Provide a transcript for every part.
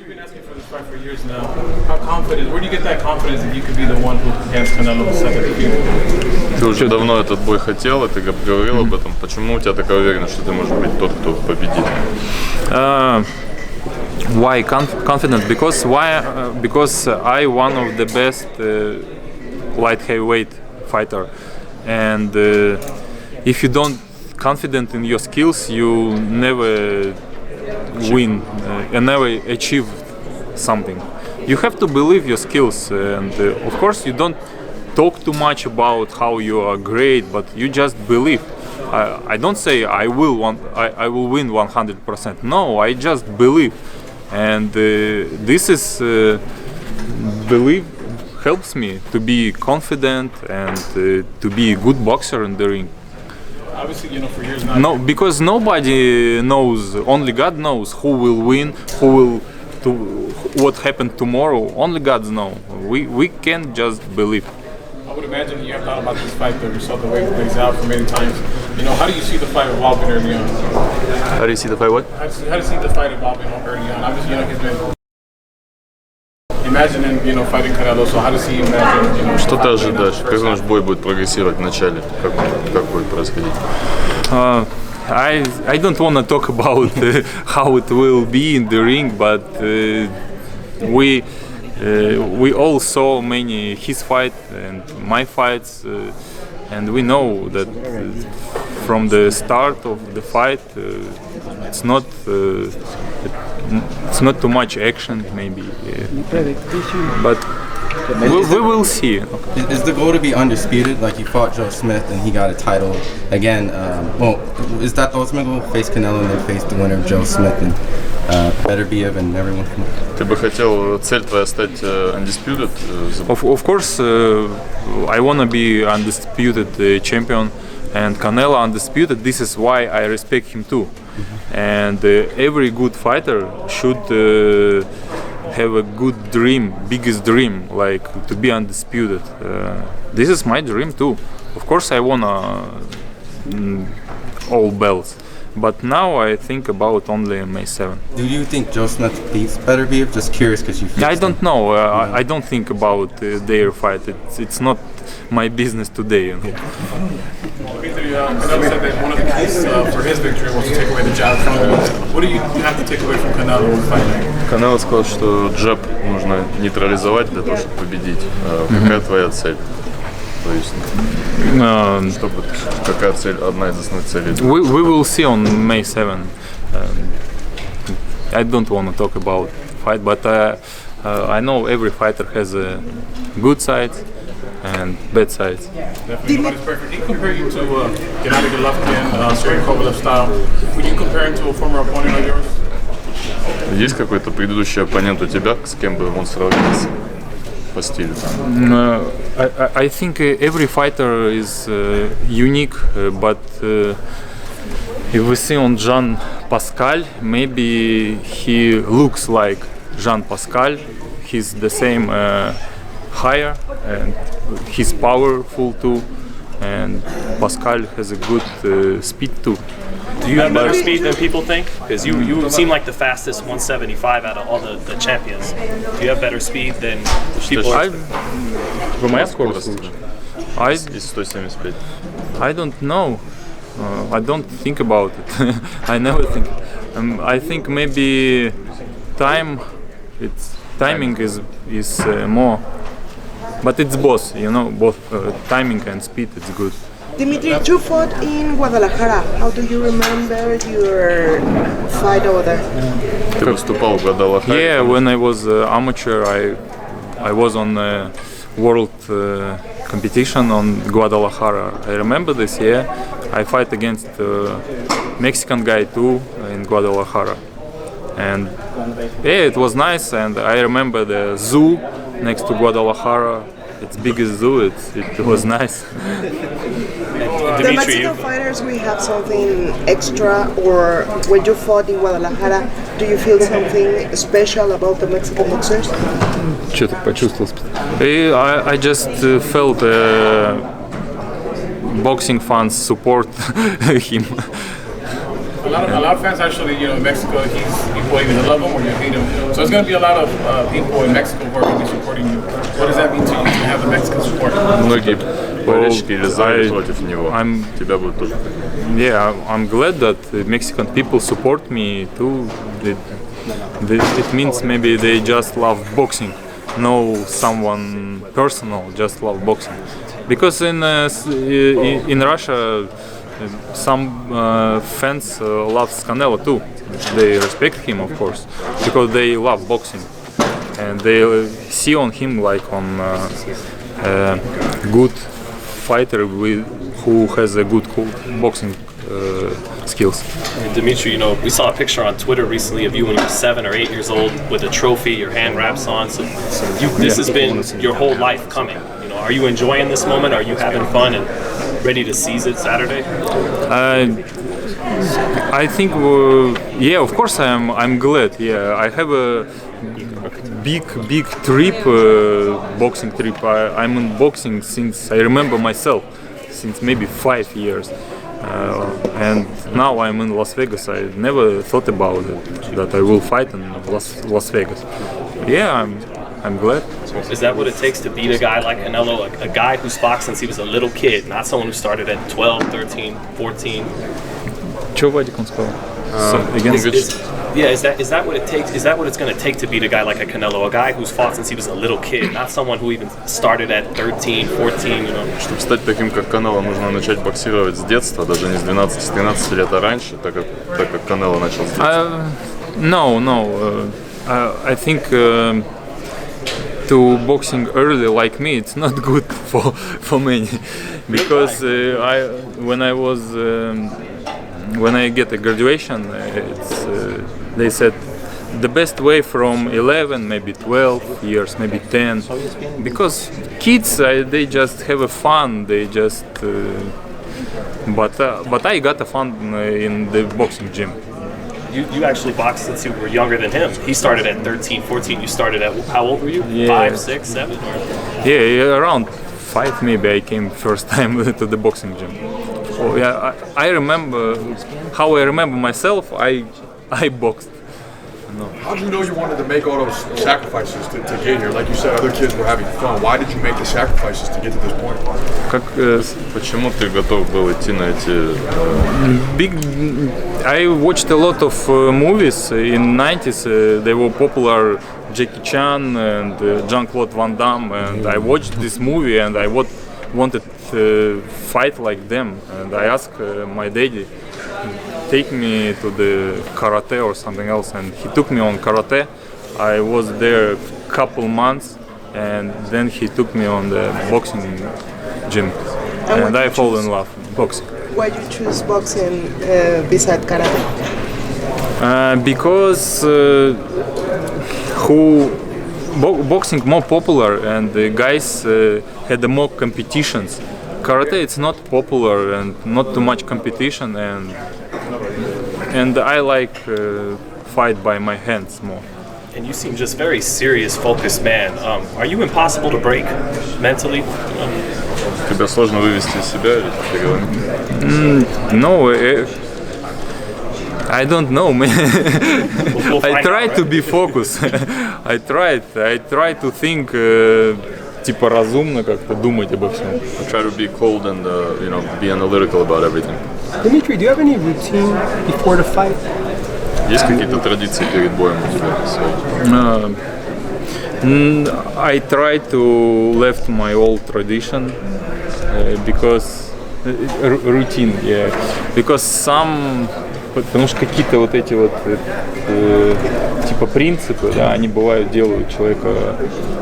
You've been asking for this fight for years now. How confident? Where do you get that confidence that you could be the one who against Canelo the second defeat? Ты уже давно этот бой хотел, и ты говорил об этом. Почему у тебя такая уверенность, что ты можешь быть тот, кто победит? Why confident? Because I one of the best light heavyweight fighter, and if you don't confident in your skills, you never win and never achieve something. You have to believe your skills, and of course you don't talk too much about how you are great, but you just believe. I don't say I will win 100%. No, I just believe, and this is belief helps me to be confident and to be a good boxer in the ring. Obviously, for years now. No, because nobody knows. Only God knows who will win, what happened tomorrow. Only God knows. We can't just believe. I would imagine you have thought about this fight, though. You saw the way it plays out for many times. How do you see the fight evolving early on? How do you see the fight? What? How do you see the fight evolving early on? Obviously, he's been imagining, fighting Canelo. So how does he imagine? Что ты ожидаешь? Как наш бой будет прогрессировать в начале? Как будет происходить? I don't want to talk about how it will be in the ring, but we all saw many his fight and my fights, and we know that from the start of the fight it's not too much action, maybe, but we will see. Is the goal to be undisputed, like you fought Joe Smith and he got a title again? Is that the ultimate goal? Face Canelo and then face the winner of Joe Smith and better Biev and everyone? Ты бы хотел, цель твоя стать undisputed? Of course, I want to be undisputed champion, and Canelo undisputed. This is why I respect him too. And every good fighter should have a good dream, biggest dream, like to be undisputed. This is my dream too. Of course, I wanna all belts, but now I think about only May 7. Do you think Joe Smith beats better Biev? Just curious, because you. I don't know. I don't think about their fight. It's not my business today. Dmitry, Canelo said that one of the keys for his victory was to take away the jab from him. What do you have to take away from Canelo in the fight? Канело сказал, что джеб нужно нейтрализовать для того, чтобы победить. Какая твоя цель? То есть, какая цель, одна из основных целей? We will see on May 7. I don't want to talk about fight, but I know every fighter has a good sides and bad sides. Definitely, nobody's perfect. He compared you to Gennady Golovkin, Sergey Kovalev style. Would you compare him to a former opponent of yours? Есть какой-то предыдущий оппонент у тебя, с кем бы он сравнился по стилю? I think every fighter is unique, but if we see on Jean Pascal, maybe he looks like Jean Pascal. He's the same higher, and he's powerful too, and Pascal has a good speed too. Do you have better speed than people think? Because you seem like the fastest 175 out of all the champions. Do you have better speed than people? Моя скорость лучше. Из 175. I don't know. I don't think about it. I never think. I think maybe timing is more, but it's both. Both timing and speed. It's good. Dmitry, you fought in Guadalajara. How do you remember your fight over there? Ты выступал в Гвадалахаре? Yeah, when I was amateur, I was on a world competition on Guadalajara. I remember this year. I fight against Mexican guy too in Guadalajara, and yeah, it was nice. And I remember the zoo next to Guadalajara. It's biggest zoo. It was nice. The Mexican fighters, we have something extra, or when you fought in Guadalajara, do you feel something special about the Mexican boxers? Что-то почувствовал. I just felt boxing fans support him. A lot of fans actually, in Mexico, people either love him or you hate him. So there's going to be a lot of people in Mexico who are going to be supporting you. What does that mean to you to have the Mexican support? Многие болельщики резали против него. Тебя будет тоже. Yeah, I'm glad that Mexican people support me too. It means maybe they just love boxing, know someone personal, just love boxing. Because in Russia, some fans love Canelo too. They respect him, of course, because they love boxing, and they see on him like on a good fighter who has a good boxing skills. Dmitry, we saw a picture on Twitter recently of you when you were 7 or 8 years old with a trophy, your hand wraps on. So this has been your whole life coming. Are you enjoying this moment? Are you having fun and ready to seize it Saturday? I think, yeah, of course I'm glad. Yeah, I have a big trip, boxing trip. I'm in boxing since I remember myself, since maybe 5 years. And now I'm in Las Vegas. I never thought about it, that I will fight in Las Vegas. Yeah, I'm glad. Is that what it takes to beat a guy like Canelo, a guy who's boxed since he was a little kid, not someone who started at 12, 13, 14? Что Вадик он сказал? Is that what it takes? Is that what it's going to take to beat a guy like a Canelo, a guy who's fought since he was a little kid, not someone who even started at 13, 14, Чтобы стать таким, как Канело, нужно начать боксировать с детства, даже не с 12-13 лет, а раньше, так как Канело начал с детства. No. I think to boxing early like me, it's not good for many, because when I get a graduation, they said the best way from 11, maybe 12 years, maybe 10, because kids they just have a fun. They just but I got a fun in the boxing gym. You actually boxed since you were younger than him. He started at 13, 14. You started at, how old were you? Yeah. 5, 6, 7? Yeah, around 5 maybe I came first time to the boxing gym. Oh yeah, I remember how I remember myself. I boxed. How did you know you wanted to make all those sacrifices to get here? Like you said, other kids were having fun. Why did you make the sacrifices to get to this point? Почему ты готов был идти на эти? I watched a lot of movies in 90s. They were popular, Jackie Chan and Jean-Claude Van Damme, and I watched this movie and I wanted to fight like them. And I asked my daddy, take me to the karate or something else, and he took me on karate. I was there a couple months, and then he took me on the boxing gym, and I fall in love with boxing. Why did you choose boxing beside karate? Because boxing more popular, and the guys had more competitions. Karate it's not popular and not too much competition, and I like fight by my hands more. And you seem just very serious, focused man. Are you impossible to break mentally? Тебя сложно вывести из себя или No, I don't know, man. I try to be focused. I try to think типа разумно как-то думать обо всем. I try to be cold and be analytical about everything. Dmitry, do you have any routine before the fight? Есть какие-то традиции перед боем у тебя? I try to left my old tradition because routine, yeah. Because потому что какие-то вот эти вот типа принципы, да, они бывают делают человека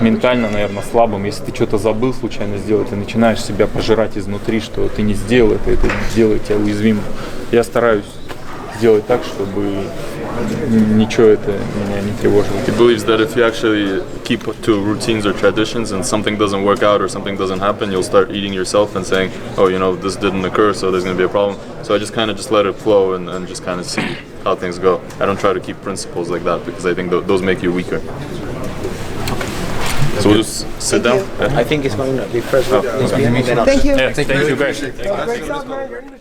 ментально, наверное, слабым. Если ты что-то забыл случайно сделать, ты начинаешь себя пожирать изнутри, что ты не сделал это делает тебя уязвимым. Я стараюсь сделать так, чтобы ничего это меня не тревожило. He believes that if you actually keep to routines or traditions and something doesn't work out or something doesn't happen, you'll start eating yourself and saying, oh, this didn't occur, so there's going to be a problem. So I just kind of let it flow and just kind of see how things go. I don't try to keep principles like that because I think those make you weaker. So we'll just sit down. I think it's going to be first. Thank you. Yeah, thank you guys. Great job, man.